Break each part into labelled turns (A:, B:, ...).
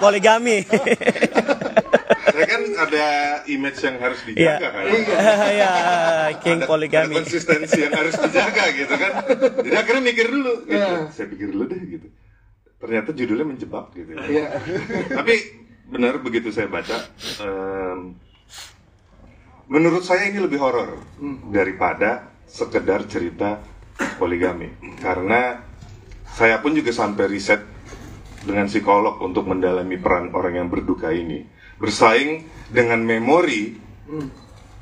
A: poligami.
B: Saya kan ada image yang harus dijaga kan.
A: Iya, king poligami.
B: Ada konsistensi yang harus dijaga gitu kan. Jadi akhirnya mikir dulu gitu. Saya pikir dulu deh gitu. Ternyata judulnya menjebak gitu. Tapi benar begitu saya baca, menurut saya ini lebih horor daripada sekedar cerita poligami. Karena saya pun juga sampai riset dengan psikolog untuk mendalami peran orang yang berduka ini. Bersaing dengan memori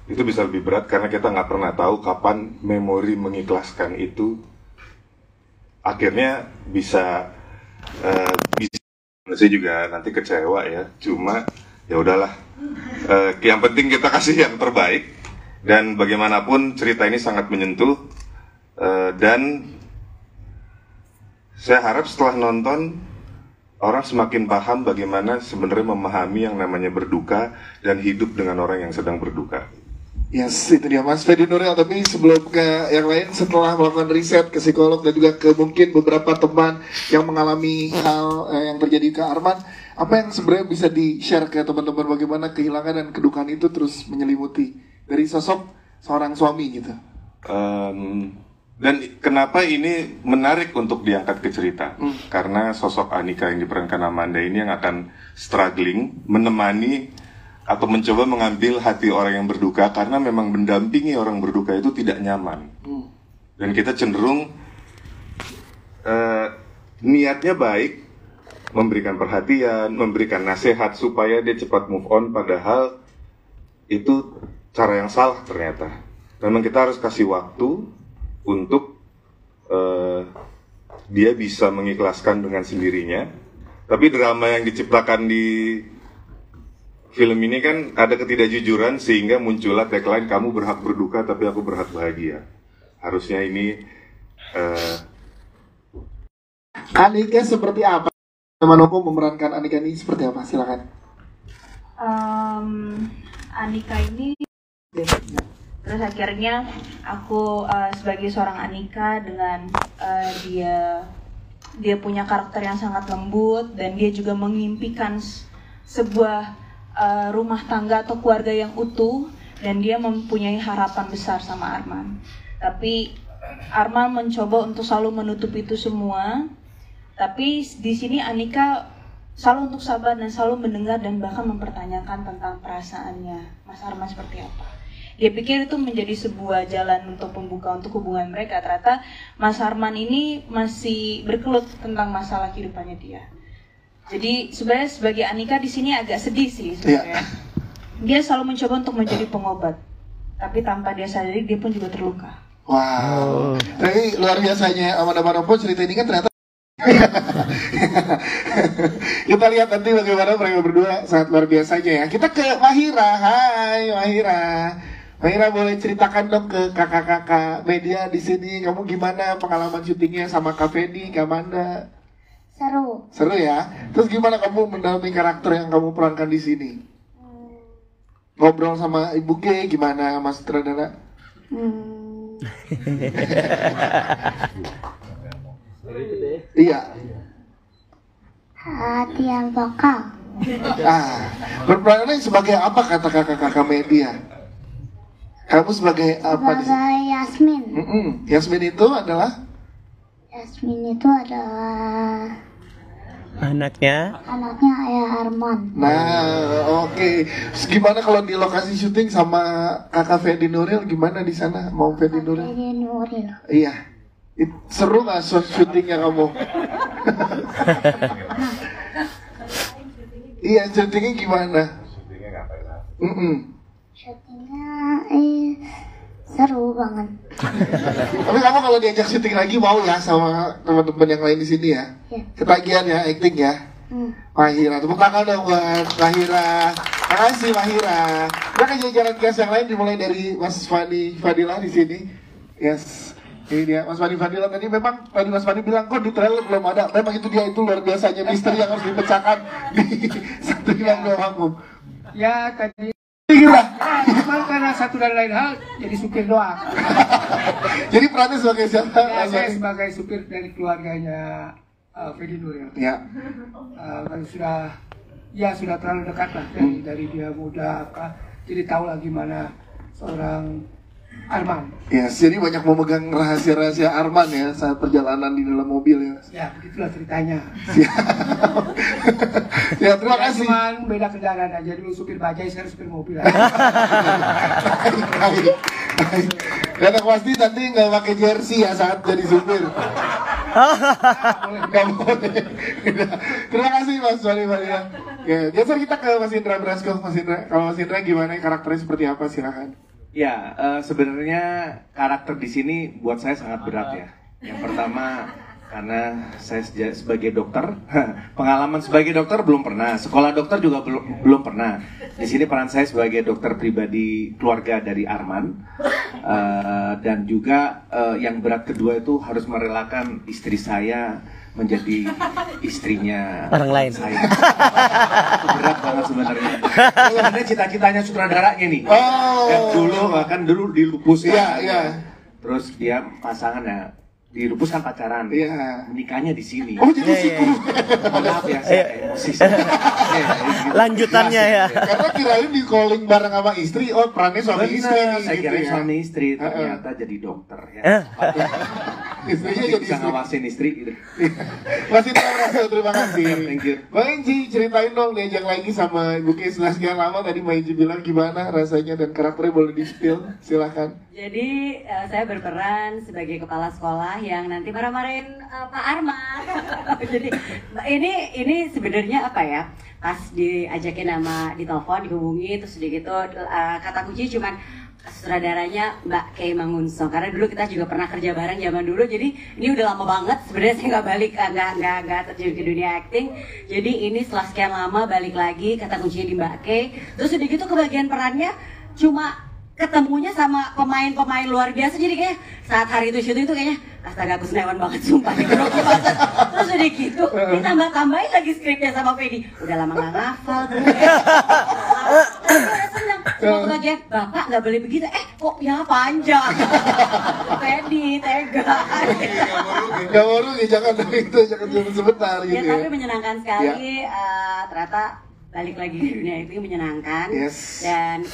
B: itu bisa lebih berat karena kita nggak pernah tahu kapan memori mengikhlaskan itu akhirnya bisa saya juga nanti kecewa ya. Cuma ya udahlah. Yang penting kita kasih yang terbaik dan bagaimanapun cerita ini sangat menyentuh dan saya harap setelah nonton orang semakin paham bagaimana sebenarnya memahami yang namanya berduka dan hidup dengan orang yang sedang berduka.
C: Yes, itu dia Mas Fedi Nuril. Tapi sebelum ke yang lain, setelah melakukan riset ke psikolog dan juga ke mungkin beberapa teman yang mengalami hal yang terjadi ke Arman, apa yang sebenarnya bisa di-share ke teman-teman bagaimana kehilangan dan kedukaan itu terus menyelimuti dari sosok seorang suami gitu?
B: Dan kenapa ini menarik untuk diangkat ke cerita? Karena sosok Anika yang diperankan Amanda ini yang akan struggling, menemani atau mencoba mengambil hati orang yang berduka karena memang mendampingi orang berduka itu tidak nyaman. Dan kita cenderung niatnya baik, memberikan perhatian, memberikan nasihat supaya dia cepat move on, padahal itu cara yang salah ternyata. Memang kita harus kasih waktu untuk dia bisa mengikhlaskan dengan sendirinya. Tapi drama yang diciptakan di film ini kan ada ketidakjujuran sehingga muncullah tagline kamu berhak berduka tapi aku berhak bahagia. Harusnya ini
C: Anika seperti apa? Manoko memerankan Anika ini seperti apa? Silakan.
D: Anika ini terus akhirnya aku sebagai seorang Anika dengan dia punya karakter yang sangat lembut dan dia juga mengimpikan sebuah rumah tangga atau keluarga yang utuh dan dia mempunyai harapan besar sama Arman. Tapi Arman mencoba untuk selalu menutup itu semua. Tapi di sini Anika selalu untuk sabar dan selalu mendengar dan bahkan mempertanyakan tentang perasaannya Mas Arman seperti apa. Dia pikir itu menjadi sebuah jalan untuk pembuka untuk hubungan mereka. Ternyata Mas Arman ini masih berkelut tentang masalah kehidupannya dia. Jadi sebenarnya sebagai Anika di sini agak sedih sih sebenarnya. Dia selalu mencoba untuk menjadi pengobat, tapi tanpa dia sadari dia pun juga terluka.
C: Wow. Tapi luar biasanya Amanda Manopo cerita ini kan ternyata kita lihat nanti bagaimana mereka berdua sangat luar biasanya ya. Kita ke Mahira. Hai Mahira. Mahira boleh ceritakan dong ke kakak-kakak media di sini, kamu gimana pengalaman syutingnya sama Kak Fedi, Kak Amanda? Seru ya. Terus gimana kamu mendampingi karakter yang kamu perankan di sini? Ngobrol sama Ibu G gimana Mas sutradara? Iya.
E: Latihan vokal.
C: Berperannya sebagai apa kata kakak-kakak media? Kamu sebagai apa?
E: Sebagai Yasmin.
C: Yasmin itu adalah?
E: Yasmin itu adalah
A: anaknya
E: Ayah Arman.
C: Nah, oke. Gimana kalau di lokasi syuting sama kakak Fedi Nuril, gimana di sana? Mau Fedi Nuril?
E: Fedi Nuril.
C: Iya. Seru nggak syutingnya kamu? Iya, syutingnya gimana?
B: syutingnya ngapain?
E: Syutingnya seru banget.
C: Tapi kamu kalau diajak syuting lagi mau ya sama teman-teman yang lain di sini ya?
E: Iya.
C: Ketagihan ya, acting ya? Mahira, tepuk tangan dong buat Mahira. Makasih Mahira. Kita ke jajaran guys yang lain dimulai dari Mas Fadilah di sini. Yes. Ini dia Mas Fadilah tadi memang tadi Mas Fadi bilang kok di trailer belum ada. Memang itu dia, itu luar biasanya misteri yang harus dipecahkan di satu film doang.
F: Ya tadi
C: Gila.
F: cuma karena satu dan lain hal jadi supir doang.
C: Jadi perannya sebagai siapa?
F: Ya, saya sebagai supir dari keluarganya Fedi Nuril.
C: Ya.
F: Kalau sudah ya sudah terlalu dekat lah dari dia muda apa. Jadi tahu lah gimana seorang Arman.
C: Ya, jadi banyak memegang rahasia-rahasia Arman ya saat perjalanan di dalam mobil ya.
F: Ya, begitulah ceritanya.
C: Ya, terima kasih.
F: Cuman beda kendaraan aja, dulu supir bajai, sekarang supir mobil.
C: Baik. Dan yang pasti nanti nggak pakai jersey ya saat jadi supir. Nggak boleh. Terima kasih Mas Wali ya. Ya, geser kita ke Mas Indra Brasko. Mas Indra, kalau Mas Indra gimana, karakternya seperti apa, silakan.
G: Ya, sebenarnya karakter di sini buat saya sangat berat ya. Yang pertama karena saya sebagai dokter, pengalaman sebagai dokter belum pernah, sekolah dokter juga belum pernah. Di sini peran saya sebagai dokter pribadi keluarga dari Arman, dan juga yang berat kedua itu harus merelakan istri saya menjadi istrinya
A: orang lain.
G: Saya. Itu berat banget sebenarnya. Sebenarnya cita-citanya sutradaranya nih.
C: Oh.
G: Yang dulu di Lupus
C: Iya, iya.
G: Terus dia pasangannya di Lupus kan pacaran.
C: Iya.
G: Menikahnya di sini.
C: Oh, jadi siku.
G: Maaf ya, saya emosi.
A: Lanjutannya ya.
C: Karena kirain di calling bareng sama istri, oh perannya suami istri.
G: Saya kira
C: ya.
G: suami istri, ternyata jadi dokter ya.
C: Istrinya
G: Jadi
C: jadi
G: bisa
C: istri.
G: ngawasin istri gitu.
C: Masih terima kasih.
G: Thank you.
C: Bang Enji, ceritain dong diajak lagi sama Ibu Kay setelah sekian lama. Tadi Mbak Enji bilang gimana rasanya dan karakternya boleh di-spill, silakan.
H: Jadi saya berperan sebagai kepala sekolah yang nanti marah-marahin Pak Arman. Jadi ini sebenarnya apa ya? Pas diajakin nama di telepon, dihubungi, terus udah gitu kata kunci cuman sutradaranya Mbak Kay Mangunso. Karena dulu kita juga pernah kerja bareng zaman dulu. Jadi ini udah lama banget. Sebenarnya saya nggak balik, nggak terjun ke dunia acting. Jadi ini setelah sekian lama balik lagi, kata kuncinya di Mbak Kay. Terus udah gitu kebagian perannya cuma ketemunya sama pemain-pemain luar biasa, jadi kayak saat hari itu syuting itu kayaknya astaga aku senewan banget sumpah nih grogi banget. Terus udah gitu ditambah-tambahin lagi skripnya sama Fedi, udah lama gak ngafal gue. Udah seneng semua kebagian, bapak gak boleh begitu, kok ya panjang. Fedi tega.
C: Gak mau rugi, jangan itu, jangan cuma sebentar gitu
H: Ya
C: ya.
H: tapi menyenangkan sekali, ternyata balik lagi di dunia itu menyenangkan.
C: Yes.
H: Dan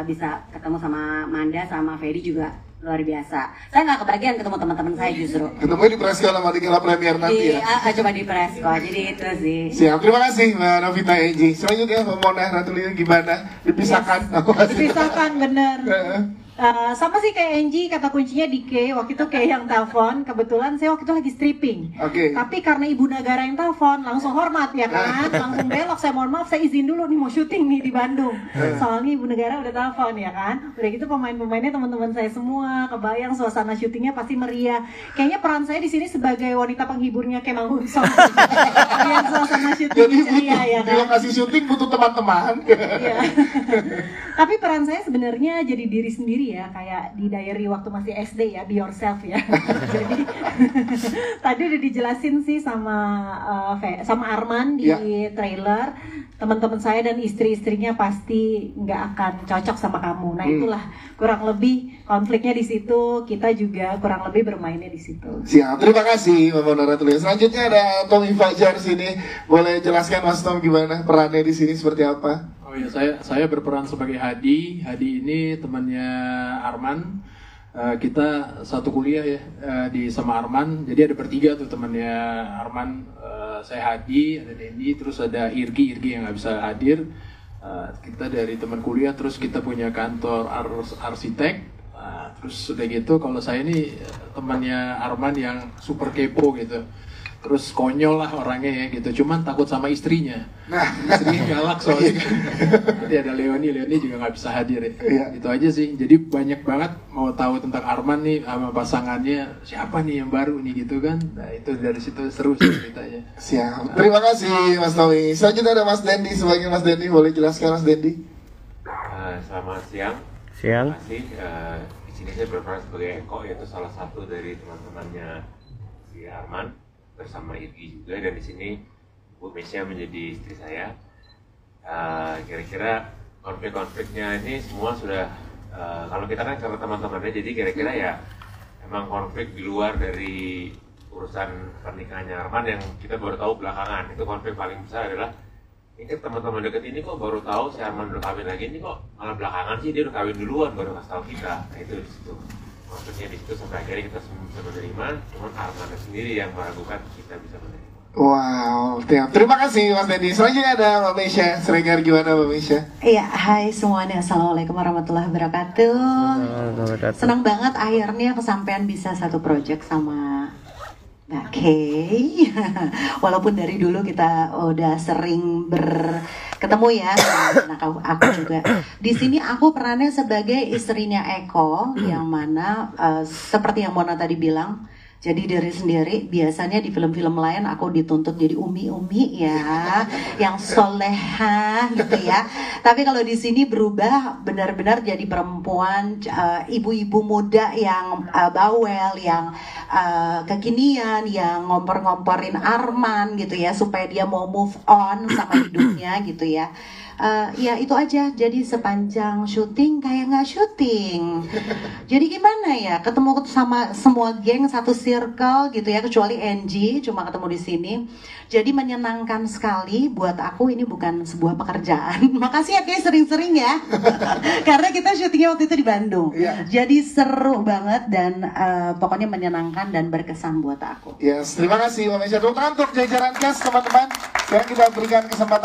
H: bisa ketemu sama Manda sama Ferry juga luar biasa. Saya nggak kebagian ketemu teman-teman saya justru.
C: Ketemu di Presko sama di Gala Premier nanti ya.
H: Coba di Presko, jadi itu sih.
C: Siap, terima kasih Mbak Novita Enji. Selanjutnya Mbak Mona Ratulia gimana? Dipisahkan? Yes.
I: Dipisahkan bener. Sama sih kayak Angie, kata kuncinya di K. Waktu itu K yang telepon, kebetulan saya waktu itu lagi stripping. Tapi karena ibu negara yang telepon, langsung hormat ya kan, langsung belok. Saya mohon maaf, saya izin dulu nih mau syuting nih di Bandung. Soalnya ibu negara udah telepon ya kan. Udah gitu pemain-pemainnya teman-teman saya semua, kebayang suasana syutingnya pasti meriah. Kayaknya peran saya di sini sebagai wanita penghiburnya K Mangunso. Biar suasana syuting ceria ya kan.
C: Di lokasi syuting butuh teman-teman.
I: Iya. Tapi peran saya sebenarnya jadi diri sendiri ya, kayak di diary waktu masih SD ya, be yourself ya. Jadi tadi udah dijelasin sih sama Arman di trailer, teman-teman saya dan istri-istrinya pasti nggak akan cocok sama kamu. Nah itulah kurang lebih konfliknya di situ, kita juga kurang lebih bermainnya di situ.
C: Siap, terima kasih Mbak Mona Ratulia. Selanjutnya ada Tommy Fajar sini, boleh jelaskan Mas Tom gimana perannya di sini seperti apa?
J: Oh ya, saya berperan sebagai Hadi. Hadi ini temannya Arman. Kita satu kuliah ya sama Arman. Jadi ada bertiga tuh temannya Arman. Saya Hadi, ada Dendi, terus ada Irgi yang nggak bisa hadir. Kita dari teman kuliah, terus kita punya kantor arsitek. Terus udah gitu, kalau saya ini temannya Arman yang super kepo gitu. Terus konyol lah orangnya ya gitu, cuman takut sama istrinya. Istrinya galak soalnya. Nanti ada Leoni juga nggak bisa hadir ya. Itu aja sih. Jadi banyak banget mau tahu tentang Arman nih sama pasangannya, siapa nih yang baru nih gitu kan. Nah itu dari situ seru sih ceritanya.
C: Siap. Terima kasih Mas Tommy. Selanjutnya ada Mas Dendi. Sebagai Mas Dendi, boleh jelaskan Mas Dendi?
K: Selamat siang.
A: Siang.
K: Terima kasih. Di sini saya berperan sebagai Eko, yaitu salah satu dari teman-temannya si Arman bersama Irgi juga, dan di sini Bu Mesya menjadi istri saya. Kira-kira konflik-konfliknya ini semua sudah kalau kita kan karena teman-temannya, jadi kira-kira ya emang konflik di luar dari urusan pernikahannya Arman yang kita baru tahu belakangan. Itu konflik paling besar adalah ini teman-teman deket ini kok baru tahu si Arman udah kawin lagi, ini kok malah belakangan sih dia udah kawin duluan baru kasih tahu kita. Nah itu di situ maksudnya, di situ sampai akhirnya kita semua bisa menerima, cuman Arman sendiri yang meragukan kita bisa menerima.
C: Wow, terima kasih Mas Dedi. Selanjutnya ada Mbak Mesya. Sregar, gimana Mbak Mesya?
L: Iya, hai semuanya. Assalamualaikum warahmatullahi wabarakatuh. Senang banget akhirnya kesampaian bisa satu project sama Mbak Kay. Walaupun dari dulu kita udah sering ketemu ya. Nah, aku juga di sini aku perannya sebagai istrinya Eko, yang mana seperti yang Mona tadi bilang. Jadi dari sendiri, biasanya di film-film lain aku dituntut jadi umi-umi ya, yang soleha gitu ya. Tapi kalau di sini berubah benar-benar jadi perempuan, ibu-ibu muda yang bawel, yang kekinian, yang ngompor-ngomporin Arman gitu ya, supaya dia mau move on sama hidupnya gitu ya. Ya itu aja, jadi sepanjang syuting kayak nggak syuting. Jadi gimana ya, ketemu sama semua geng satu circle gitu ya, kecuali Angie cuma ketemu di sini. Jadi menyenangkan sekali buat aku, ini bukan sebuah pekerjaan. Makasih ya guys, sering-sering ya. Karena kita syutingnya waktu itu di Bandung. Jadi seru banget dan pokoknya menyenangkan dan berkesan buat aku.
C: Yes, terima kasih Mbak Mesya. Tepuk tangan untuk jajaran cast teman-teman. Sekarang kita berikan kesempatan